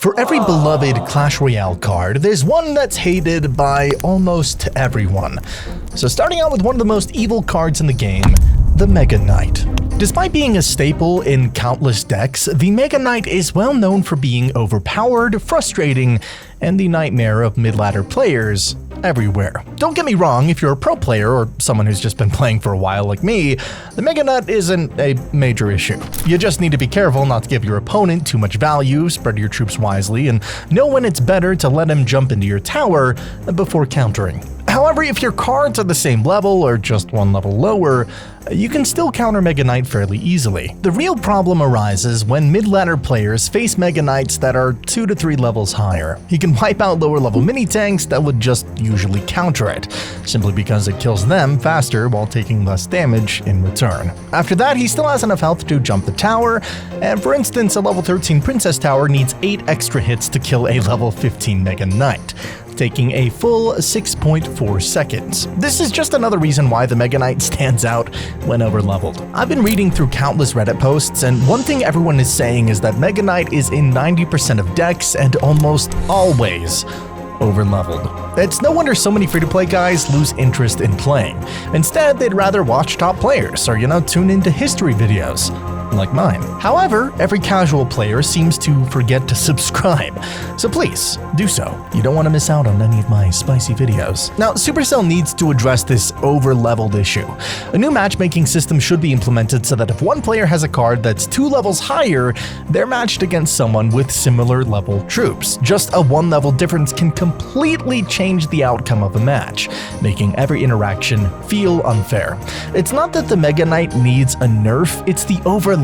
For every beloved Clash Royale card, there's one that's hated by almost everyone. So starting out with one of the most evil cards in the game, the Mega Knight. Despite being a staple in countless decks, the Mega Knight is well known for being overpowered, frustrating, and the nightmare of mid-ladder players everywhere. Don't get me wrong, if you're a pro player or someone who's just been playing for a while like me, the Mega Knight isn't a major issue. You just need to be careful not to give your opponent too much value, spread your troops wisely, and know when it's better to let him jump into your tower before countering. However, if your cards are the same level or just one level lower, you can still counter Mega Knight fairly easily. The real problem arises when mid-ladder players face Mega Knights that are 2 to 3 levels higher. He can wipe out lower level mini-tanks that would just usually counter it, simply because it kills them faster while taking less damage in return. After that, he still has enough health to jump the tower, and for instance, a level 13 Princess Tower needs 8 extra hits to kill a level 15 Mega Knight, taking a full 6.4 seconds. This is just another reason why the Mega Knight stands out when overleveled. I've been reading through countless Reddit posts, and one thing everyone is saying is that Mega Knight is in 90% of decks and almost always overleveled. It's no wonder so many free-to-play guys lose interest in playing. Instead, they'd rather watch top players or, tune into history videos like mine. However, every casual player seems to forget to subscribe, so please do so. You don't want to miss out on any of my spicy videos. Now, Supercell needs to address this over-leveled issue. A new matchmaking system should be implemented so that if one player has a card that's 2 levels higher, they're matched against someone with similar level troops. Just a 1-level difference can completely change the outcome of a match, making every interaction feel unfair. It's not that the Mega Knight needs a nerf, it's the over-leveling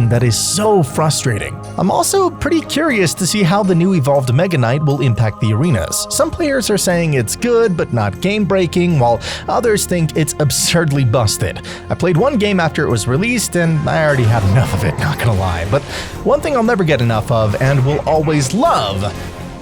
that is so frustrating. I'm also pretty curious to see how the new evolved Mega Knight will impact the arenas. Some players are saying it's good but not game-breaking, while others think it's absurdly busted. I played one game after it was released and I already had enough of it, not gonna lie. But one thing I'll never get enough of and will always love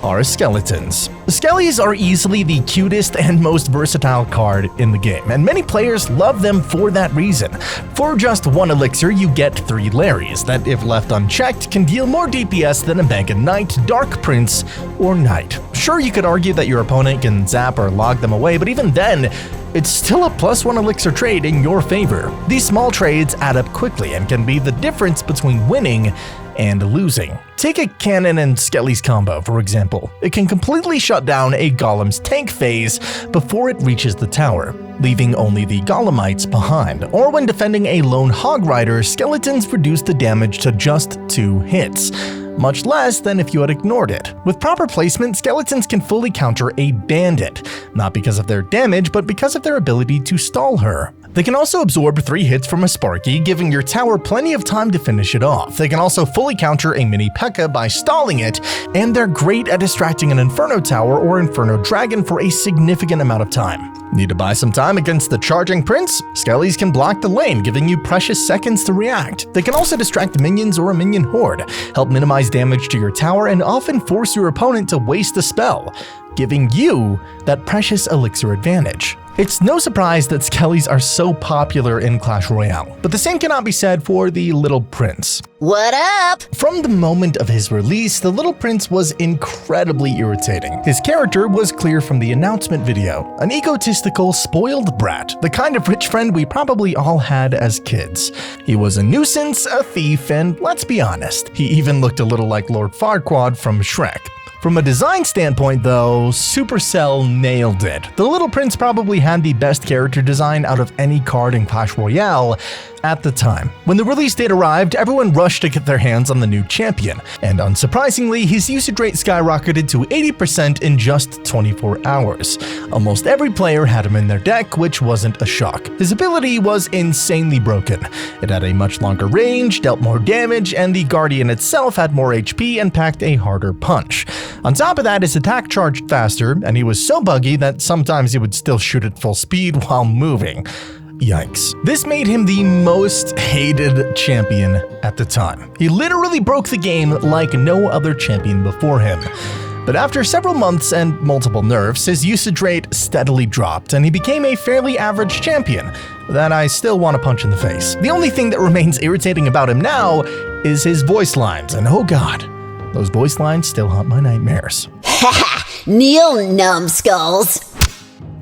are skeletons. Skellies are easily the cutest and most versatile card in the game, and many players love them for that reason. For just 1 elixir, you get 3 Larrys that, if left unchecked, can deal more DPS than a Mega Knight, Dark Prince, or Knight. Sure, you could argue that your opponent can zap or log them away, but even then, it's still a +1 elixir trade in your favor. These small trades add up quickly and can be the difference between winning and losing. Take a Cannon and Skelly's combo, for example. It can completely shut down a Golem's tank phase before it reaches the tower, leaving only the Golemites behind. Or when defending a lone Hog Rider, skeletons reduce the damage to just 2 hits, much less than if you had ignored it. With proper placement, skeletons can fully counter a bandit, not because of their damage, but because of their ability to stall her. They can also absorb 3 hits from a Sparky, giving your tower plenty of time to finish it off. They can also fully counter a mini Pekka by stalling it, and they're great at distracting an Inferno Tower or Inferno Dragon for a significant amount of time. Need to buy some time against the charging Prince? Skellies can block the lane, giving you precious seconds to react. They can also distract minions or a minion horde, help minimize damage to your tower, and often force your opponent to waste a spell, giving you that precious elixir advantage. It's no surprise that Skellies are so popular in Clash Royale, but the same cannot be said for the Little Prince. What up? From the moment of his release, the Little Prince was incredibly irritating. His character was clear from the announcement video, an egotistical, spoiled brat, the kind of rich friend we probably all had as kids. He was a nuisance, a thief, and let's be honest, he even looked a little like Lord Farquaad from Shrek. From a design standpoint though, Supercell nailed it. The Little Prince probably had the best character design out of any card in Clash Royale at the time. When the release date arrived, everyone rushed to get their hands on the new champion, and unsurprisingly, his usage rate skyrocketed to 80% in just 24 hours. Almost every player had him in their deck, which wasn't a shock. His ability was insanely broken. It had a much longer range, dealt more damage, and the Guardian itself had more HP and packed a harder punch. On top of that, his attack charged faster, and he was so buggy that sometimes he would still shoot at full speed while moving. Yikes. This made him the most hated champion at the time. He literally broke the game like no other champion before him. But after several months and multiple nerfs, his usage rate steadily dropped, and he became a fairly average champion that I still want to punch in the face. The only thing that remains irritating about him now is his voice lines, and oh god, Those voice lines still haunt my nightmares. Haha, kneel, numbskulls.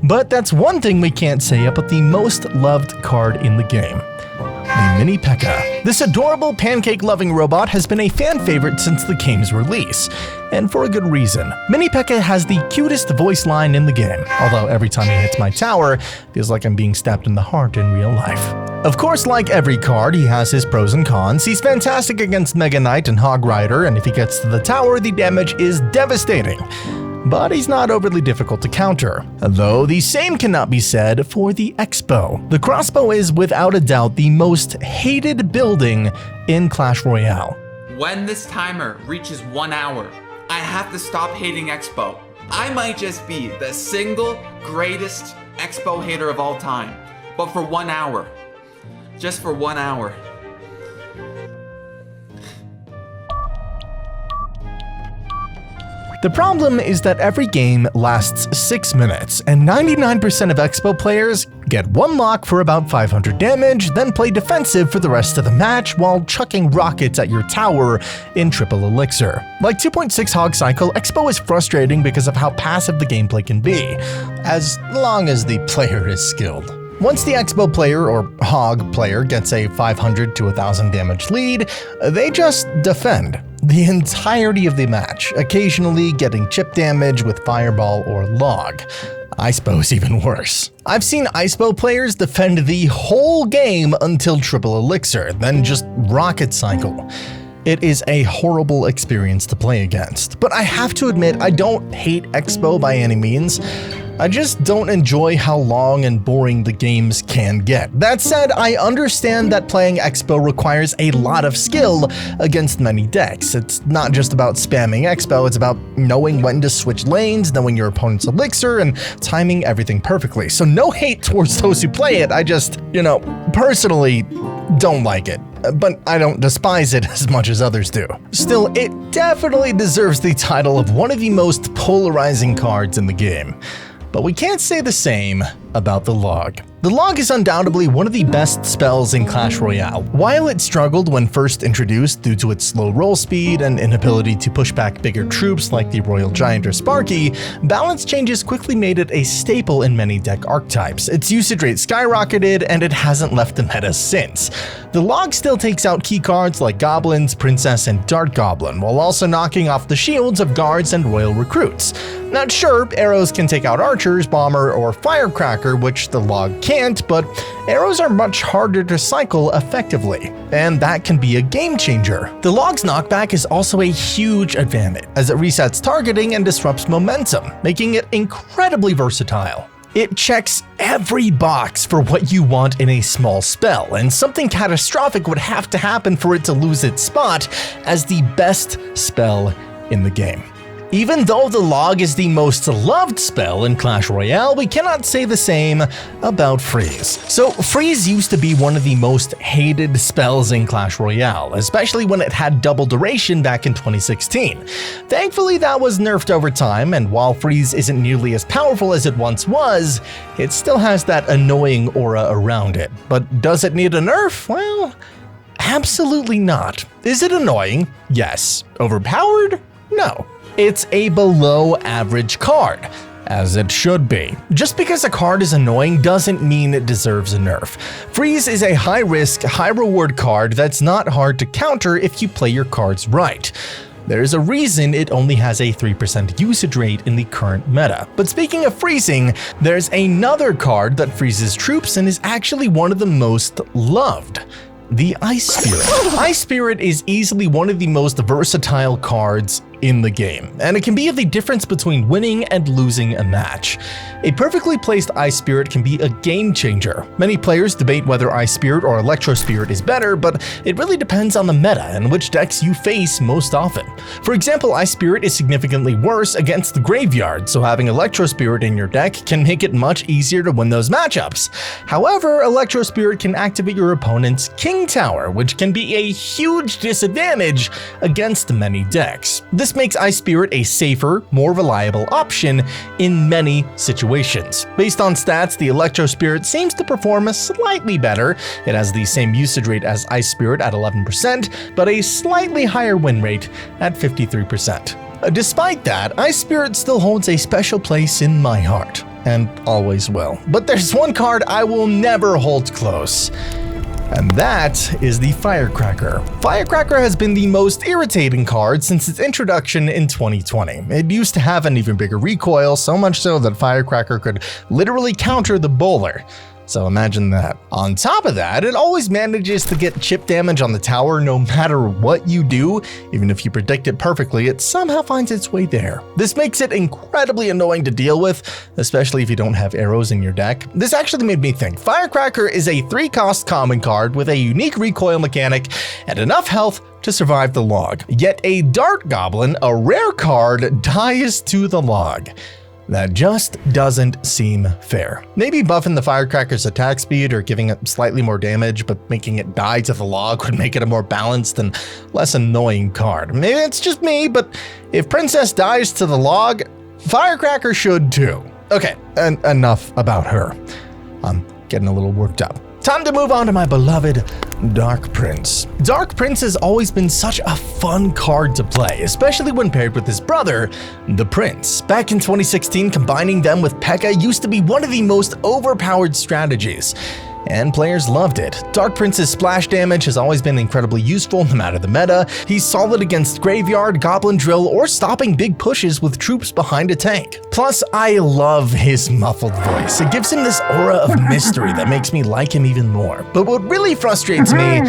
But that's one thing we can't say about the most loved card in the game. The Mini Pekka. This adorable pancake-loving robot has been a fan favorite since the game's release, and for a good reason. Mini Pekka has the cutest voice line in the game, although every time he hits my tower, it feels like I'm being stabbed in the heart in real life. Of course, like every card, he has his pros and cons. He's fantastic against Mega Knight and Hog Rider, and if he gets to the tower, the damage is devastating. But he's not overly difficult to counter, though the same cannot be said for the X-Bow. The crossbow is without a doubt the most hated building in Clash Royale. When this timer reaches 1 hour, I have to stop hating X-Bow. I might just be the single greatest X-Bow hater of all time, but for 1 hour, just for 1 hour. The problem is that every game lasts 6 minutes, and 99% of X-Bow players get one lock for about 500 damage, then play defensive for the rest of the match while chucking rockets at your tower in triple elixir. Like 2.6 Hog Cycle, X-Bow is frustrating because of how passive the gameplay can be, as long as the player is skilled. Once the X-Bow player or Hog player gets a 500 to 1000 damage lead, they just defend the entirety of the match, occasionally getting chip damage with Fireball or Log. Icebow's even worse. I've seen Icebow players defend the whole game until triple elixir, then just rocket cycle. It is a horrible experience to play against, but I have to admit I don't hate X-Bow by any means. I just don't enjoy how long and boring the games can get. That said, I understand that playing X-Bow requires a lot of skill against many decks. It's not just about spamming X-Bow, it's about knowing when to switch lanes, knowing your opponent's elixir, and timing everything perfectly. So no hate towards those who play it, I just, personally don't like it. But I don't despise it as much as others do. Still, it definitely deserves the title of one of the most polarizing cards in the game. But we can't say the same about the Log. The Log is undoubtedly one of the best spells in Clash Royale. While it struggled when first introduced due to its slow roll speed and inability to push back bigger troops like the Royal Giant or Sparky, balance changes quickly made it a staple in many deck archetypes. Its usage rate skyrocketed, and it hasn't left the meta since. The Log still takes out key cards like Goblins, Princess, and Dart Goblin, while also knocking off the shields of guards and royal recruits. Now sure, arrows can take out archers, bomber, or firecracker, which the Log can't, but arrows are much harder to cycle effectively, and that can be a game changer. The Log's knockback is also a huge advantage, as it resets targeting and disrupts momentum, making it incredibly versatile. It checks every box for what you want in a small spell, and something catastrophic would have to happen for it to lose its spot as the best spell in the game. Even though the Log is the most loved spell in Clash Royale, we cannot say the same about Freeze. So Freeze used to be one of the most hated spells in Clash Royale, especially when it had double duration back in 2016. Thankfully, that was nerfed over time, and while Freeze isn't nearly as powerful as it once was, it still has that annoying aura around it. But does it need a nerf? Well, absolutely not. Is it annoying? Yes. Overpowered? No. It's a below average card, as it should be. Just because a card is annoying doesn't mean it deserves a nerf. Freeze is a high risk, high reward card that's not hard to counter if you play your cards right. There's a reason it only has a 3% usage rate in the current meta. But speaking of freezing, there's another card that freezes troops and is actually one of the most loved. The Ice Spirit. Ice Spirit is easily one of the most versatile cards in the game, and it can be the difference between winning and losing a match. A perfectly placed Ice Spirit can be a game changer. Many players debate whether Ice Spirit or Electro Spirit is better, but it really depends on the meta and which decks you face most often. For example, Ice Spirit is significantly worse against the graveyard, so having Electro Spirit in your deck can make it much easier to win those matchups. However, Electro Spirit can activate your opponent's King Tower, which can be a huge disadvantage against many decks. This This makes Ice Spirit a safer, more reliable option in many situations. Based on stats, the Electro Spirit seems to perform slightly better. It has the same usage rate as Ice Spirit at 11%, but a slightly higher win rate at 53%. Despite that, Ice Spirit still holds a special place in my heart, and always will. But there's one card I will never hold close, and that is the Firecracker. Firecracker has been the most irritating card since its introduction in 2020. It used to have an even bigger recoil, so much so that Firecracker could literally counter the bowler. So imagine that. On top of that, it always manages to get chip damage on the tower no matter what you do. Even if you predict it perfectly, it somehow finds its way there. This makes it incredibly annoying to deal with, especially if you don't have arrows in your deck. This actually made me think. Firecracker is a 3-cost common card with a unique recoil mechanic and enough health to survive the log. Yet a Dart Goblin, a rare card, dies to the log. That just doesn't seem fair. Maybe buffing the Firecracker's attack speed or giving it slightly more damage but making it die to the log would make it a more balanced and less annoying card. Maybe it's just me, but if Princess dies to the log, Firecracker should too. Okay, enough about her. I'm getting a little worked up. Time to move on to my beloved Dark Prince. Dark Prince has always been such a fun card to play, especially when paired with his brother, the Prince. Back in 2016, combining them with Pekka used to be one of the most overpowered strategies, and players loved it. Dark Prince's splash damage has always been incredibly useful no matter the meta. He's solid against Graveyard, Goblin Drill, or stopping big pushes with troops behind a tank. Plus, I love his muffled voice. It gives him this aura of mystery that makes me like him even more. But what really frustrates me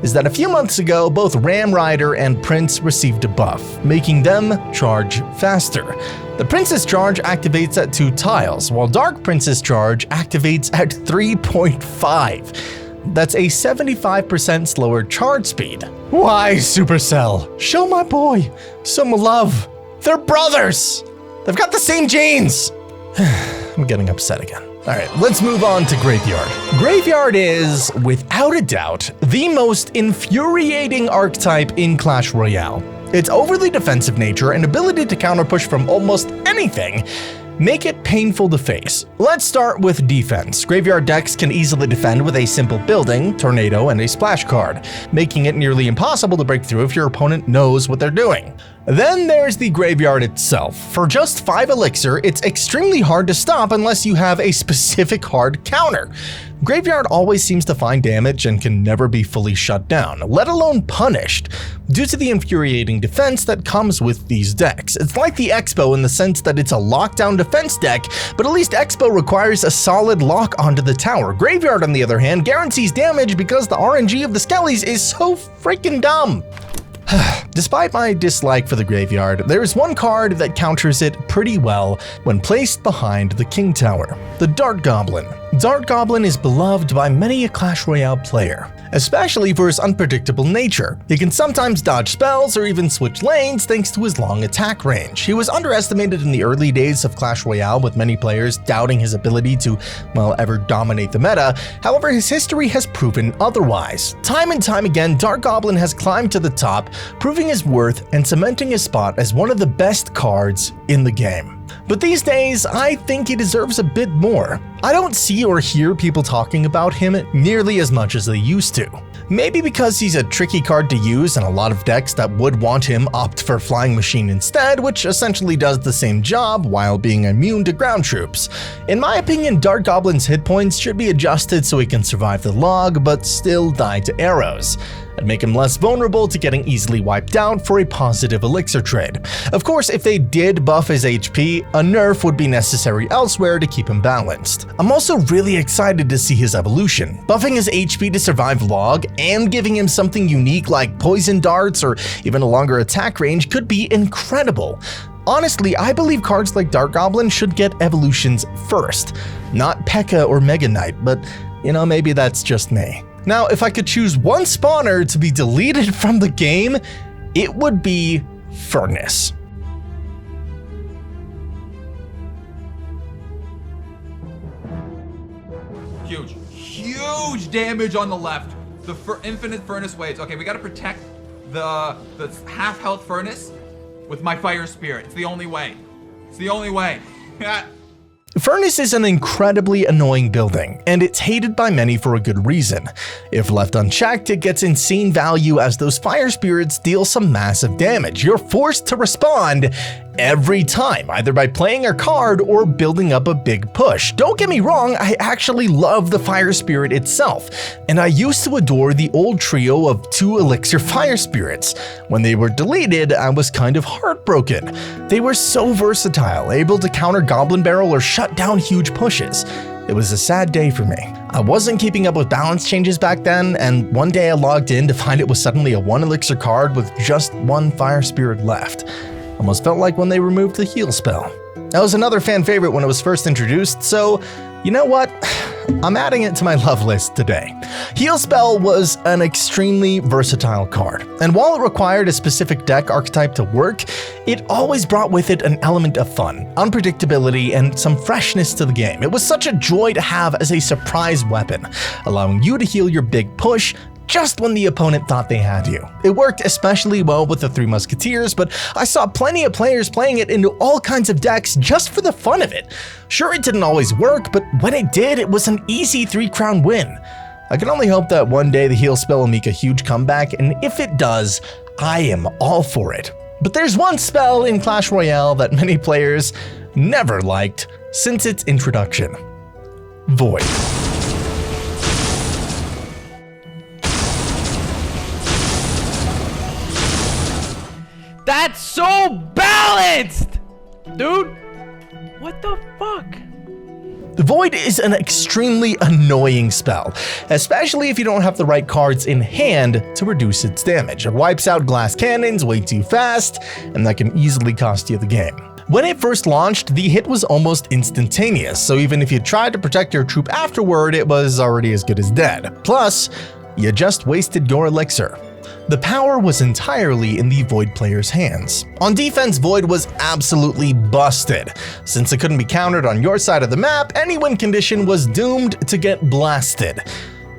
is that a few months ago, both Ram Rider and Prince received a buff, making them charge faster. The Prince's charge activates at 2 tiles, while Dark Prince's charge activates at 3.5. That's a 75% slower charge speed. Why, Supercell? Show my boy some love. They're brothers. They've got the same genes. I'm getting upset again. All right, let's move on to Graveyard. Graveyard is, without a doubt, the most infuriating archetype in Clash Royale. Its overly defensive nature and ability to counterpush from almost anything make it painful to face. Let's start with defense. Graveyard decks can easily defend with a simple building, tornado, and a splash card, making it nearly impossible to break through if your opponent knows what they're doing. Then there's the Graveyard itself. For just 5 elixir, it's extremely hard to stop unless you have a specific hard counter. Graveyard always seems to find damage and can never be fully shut down, let alone punished, due to the infuriating defense that comes with these decks. It's like the Expo in the sense that it's a lockdown defense deck, but at least Expo requires a solid lock onto the tower. Graveyard, on the other hand, guarantees damage because the RNG of the Skellies is so freaking dumb. Despite my dislike for the Graveyard, there is one card that counters it pretty well when placed behind the King Tower, the Dart Goblin. Dart Goblin is beloved by many a Clash Royale player, especially for his unpredictable nature. He can sometimes dodge spells or even switch lanes thanks to his long attack range. He was underestimated in the early days of Clash Royale, with many players doubting his ability to, well, ever dominate the meta. However, his history has proven otherwise. Time and time again, Dart Goblin has climbed to the top, proving his worth and cementing his spot as one of the best cards in the game. But these days, I think he deserves a bit more. I don't see or hear people talking about him nearly as much as they used to. Maybe because he's a tricky card to use and a lot of decks that would want him opt for Flying Machine instead, which essentially does the same job while being immune to ground troops. In my opinion, Dart Goblin's hit points should be adjusted so he can survive the log but still die to arrows, and make him less vulnerable to getting easily wiped out for a positive elixir trade. Of course, if they did buff his HP, a nerf would be necessary elsewhere to keep him balanced. I'm also really excited to see his evolution. Buffing his HP to survive log and giving him something unique like poison darts or even a longer attack range could be incredible. Honestly, I believe cards like Dart Goblin should get evolutions first, not Pekka or Mega Knight, but maybe that's just me. Now, if I could choose one spawner to be deleted from the game, it would be Furnace. Huge damage on the left. The infinite Furnace waves. Okay, we gotta protect the half health Furnace. with my fire spirit. It's the only way. It's the only way. Furnace is an incredibly annoying building, and it's hated by many for a good reason. If left unchecked, it gets insane value as those fire spirits deal some massive damage. You're forced to respond every time, either by playing a card or building up a big push. Don't get me wrong, I actually love the fire spirit itself, and I used to adore the old trio of 2 elixir fire spirits. When they were deleted, I was kind of heartbroken. They were so versatile, able to counter Goblin Barrel or shut down huge pushes. It was a sad day for me. I wasn't keeping up with balance changes back then, and one day I logged in to find it was suddenly a 1 elixir card with just 1 fire spirit left. Almost felt like when they removed the heal spell. That was another fan favorite when it was first introduced, so you know what? I'm adding it to my love list today. Heal Spell was an extremely versatile card, and while it required a specific deck archetype to work, it always brought with it an element of fun, unpredictability, and some freshness to the game. It was such a joy to have as a surprise weapon, allowing you to heal your big push just when the opponent thought they had you. It worked especially well with the 3 Musketeers, but I saw plenty of players playing it into all kinds of decks just for the fun of it. Sure, it didn't always work, but when it did, it was an easy 3-crown win. I can only hope that one day the heal spell will make a huge comeback, and if it does, I am all for it. But there's one spell in Clash Royale that many players never liked since its introduction: Void. That's so balanced! Dude, what the fuck? The Void is an extremely annoying spell, especially if you don't have the right cards in hand to reduce its damage. It wipes out glass cannons way too fast, and that can easily cost you the game. When it first launched, the hit was almost instantaneous, so even if you tried to protect your troop afterward, it was already as good as dead. Plus, you just wasted your elixir. The power was entirely in the Void player's hands. On defense, Void was absolutely busted. Since it couldn't be countered on your side of the map, any win condition was doomed to get blasted.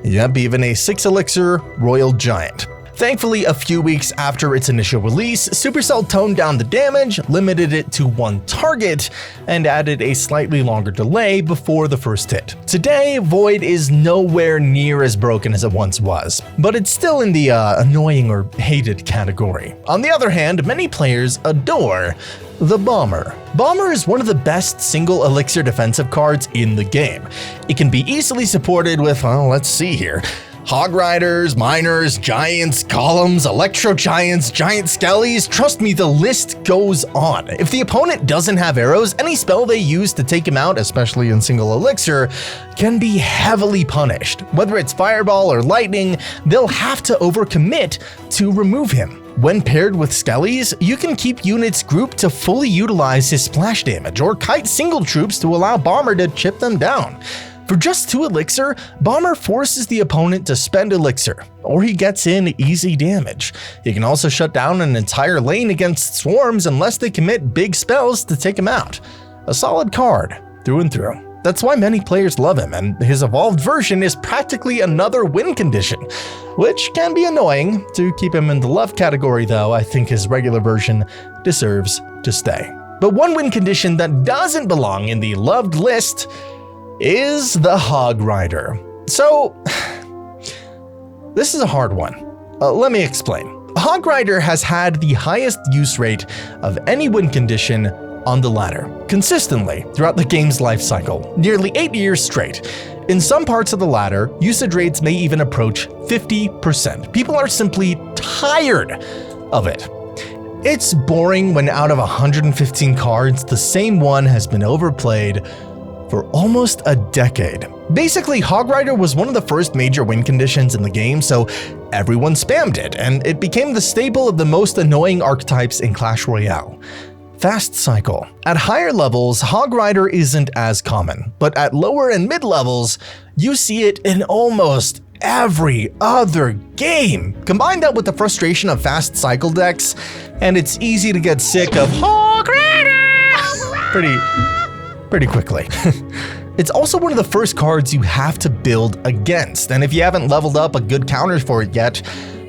Yep, even a 6 elixir Royal Giant. Thankfully, a few weeks after its initial release, Supercell toned down the damage, limited it to 1 target, and added a slightly longer delay before the first hit. Today, Void is nowhere near as broken as it once was, but it's still in the annoying or hated category. On the other hand, many players adore the Bomber. Bomber is one of the best single elixir defensive cards in the game. It can be easily supported with, well, let's see here, Hog Riders, Miners, Giants, Golems, Electro Giants, Giant Skellies. Trust me, the list goes on. If the opponent doesn't have arrows, any spell they use to take him out, especially in single elixir, can be heavily punished. Whether it's Fireball or Lightning, they'll have to overcommit to remove him. When paired with Skellies, you can keep units grouped to fully utilize his splash damage, or kite single troops to allow Bomber to chip them down. For just 2 elixir, Bomber forces the opponent to spend elixir, or he gets in easy damage. He can also shut down an entire lane against swarms unless they commit big spells to take him out. A solid card, through and through. That's why many players love him, and his evolved version is practically another win condition, which can be annoying. To keep him in the love category though, I think his regular version deserves to stay. But one win condition that doesn't belong in the loved list is the Hog Rider. So, this is a hard one. Let me explain. Hog Rider has had the highest use rate of any win condition on the ladder, consistently throughout the game's life cycle, nearly 8 years straight. In some parts of the ladder, usage rates may even approach 50%. People are simply tired of it. It's boring when out of 115 cards, the same one has been overplayed for almost a decade. Basically, Hog Rider was one of the first major win conditions in the game, so everyone spammed it, and it became the staple of the most annoying archetypes in Clash Royale. Fast cycle. At higher levels, Hog Rider isn't as common, but at lower and mid levels, you see it in almost every other game. Combine that with the frustration of fast cycle decks, and it's easy to get sick of Hog Rider pretty quickly. It's also one of the first cards you have to build against, and if you haven't leveled up a good counter for it yet,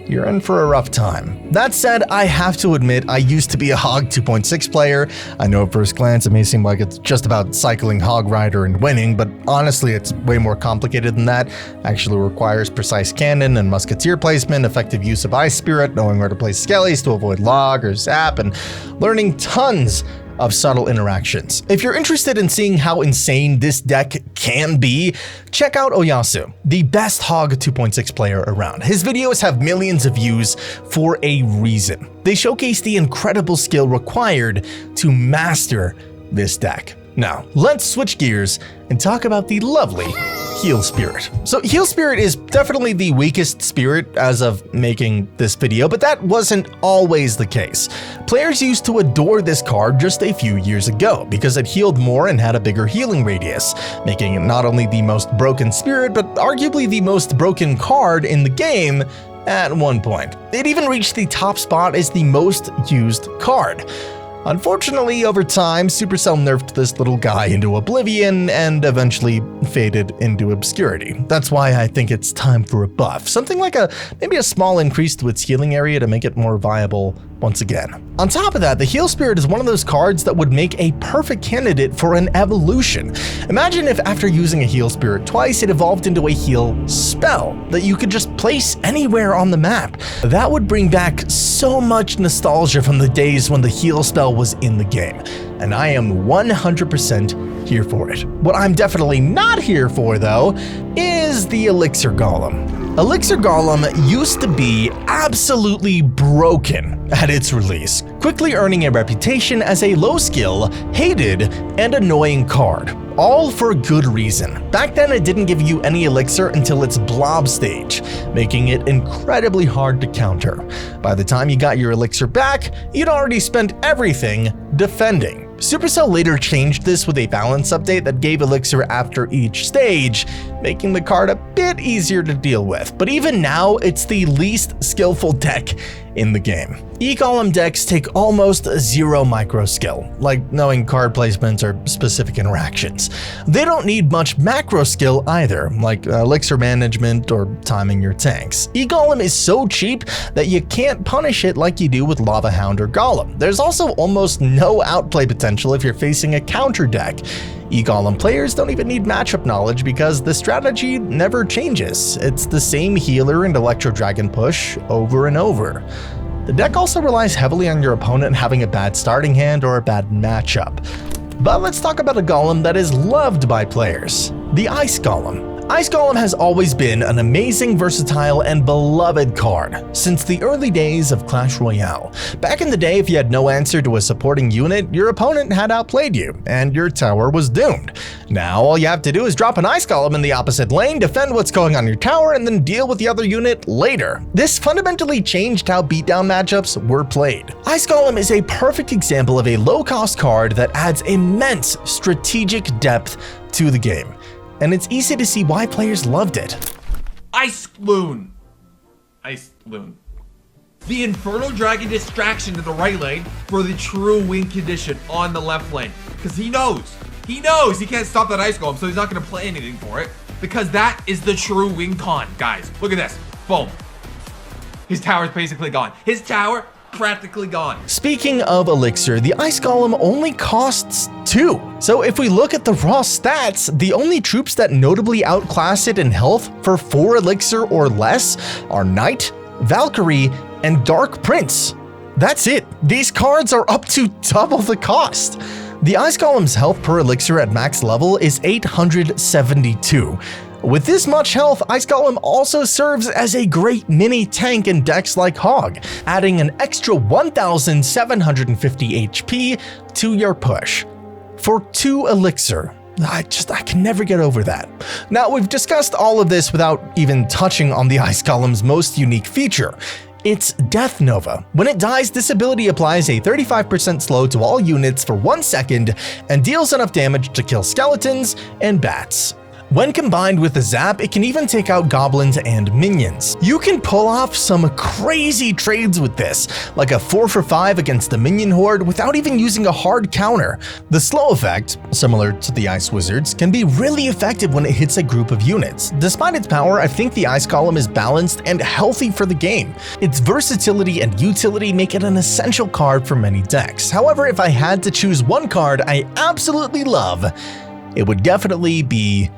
you're in for a rough time. That said, I have to admit I used to be a Hog 2.6 player. I know at first glance it may seem like it's just about cycling Hog Rider and winning, but honestly it's way more complicated than that. Actually requires precise cannon and musketeer placement, effective use of Ice Spirit, knowing where to place skellies to avoid log or zap, and learning tons of subtle interactions. If you're interested in seeing how insane this deck can be, check out Oyasu, the best Hog 2.6 player around. His videos have millions of views for a reason. They showcase the incredible skill required to master this deck. Now, let's switch gears and talk about the lovely Heal Spirit. So Heal Spirit is definitely the weakest spirit as of making this video, but that wasn't always the case. Players used to adore this card just a few years ago because it healed more and had a bigger healing radius, making it not only the most broken spirit, but arguably the most broken card in the game at one point. It even reached the top spot as the most used card. Unfortunately, over time, Supercell nerfed this little guy into oblivion and eventually faded into obscurity. That's why I think it's time for a buff, something like maybe a small increase to its healing area to make it more viable once again. On top of that, the Heal Spirit is one of those cards that would make a perfect candidate for an evolution. Imagine if after using a Heal Spirit twice, it evolved into a heal spell that you could just place anywhere on the map. That would bring back so much nostalgia from the days when the heal spell was in the game, and I am 100% here for it. What I'm definitely not here for, though, is the Elixir Golem. Elixir Golem used to be absolutely broken at its release, quickly earning a reputation as a low-skill, hated, and annoying card. All for good reason. Back then, it didn't give you any elixir until its blob stage, making it incredibly hard to counter. By the time you got your elixir back, you'd already spent everything defending. Supercell later changed this with a balance update that gave elixir after each stage, making the card a bit easier to deal with. But even now, it's the least skillful deck in the game. E-Golem decks take almost zero micro skill, like knowing card placements or specific interactions. They don't need much macro skill either, like elixir management or timing your tanks. E-Golem is so cheap that you can't punish it like you do with Lava Hound or Golem. There's also almost no outplay potential if you're facing a counter deck. E-Golem players don't even need matchup knowledge because the strategy never changes. It's the same healer and Electro Dragon push over and over. The deck also relies heavily on your opponent having a bad starting hand or a bad matchup. But let's talk about a Golem that is loved by players, the Ice Golem. Ice Golem has always been an amazing, versatile, and beloved card since the early days of Clash Royale. Back in the day, if you had no answer to a supporting unit, your opponent had outplayed you, and your tower was doomed. Now, all you have to do is drop an Ice Golem in the opposite lane, defend what's going on your tower, and then deal with the other unit later. This fundamentally changed how beatdown matchups were played. Ice Golem is a perfect example of a low-cost card that adds immense strategic depth to the game. And it's easy to see why players loved it. Ice Loon. The Inferno Dragon distraction to the right lane for the true win condition on the left lane. Because he knows he can't stop that Ice Golem, so he's not going to play anything for it. Because that is the true win con, guys. Look at this. Boom. His tower's basically gone. His tower practically gone. Speaking of elixir, the Ice Golem only costs 2. So if we look at the raw stats, the only troops that notably outclass it in health for 4 elixir or less are Knight, Valkyrie, and Dark Prince. That's it. These cards are up to double the cost. The Ice Golem's health per elixir at max level is 872. With this much health, Ice Golem also serves as a great mini tank in decks like Hog, adding an extra 1,750 HP to your push. For 2 elixir. I can never get over that. Now, we've discussed all of this without even touching on the Ice Golem's most unique feature. It's Death Nova. When it dies, this ability applies a 35% slow to all units for 1 second and deals enough damage to kill skeletons and bats. When combined with the zap, it can even take out goblins and minions. You can pull off some crazy trades with this, like a 4 for 5 against the minion horde without even using a hard counter. The slow effect, similar to the Ice Wizards, can be really effective when it hits a group of units. Despite its power, I think the Ice Golem is balanced and healthy for the game. Its versatility and utility make it an essential card for many decks. However, if I had to choose one card I absolutely love, it would definitely be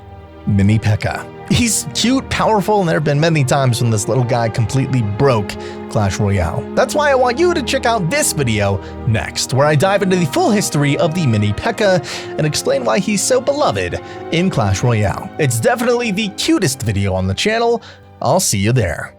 Mini Pekka. He's cute, powerful, and there have been many times when this little guy completely broke Clash Royale. That's why I want you to check out this video next, where I dive into the full history of the Mini Pekka and explain why he's so beloved in Clash Royale. It's definitely the cutest video on the channel. I'll see you there.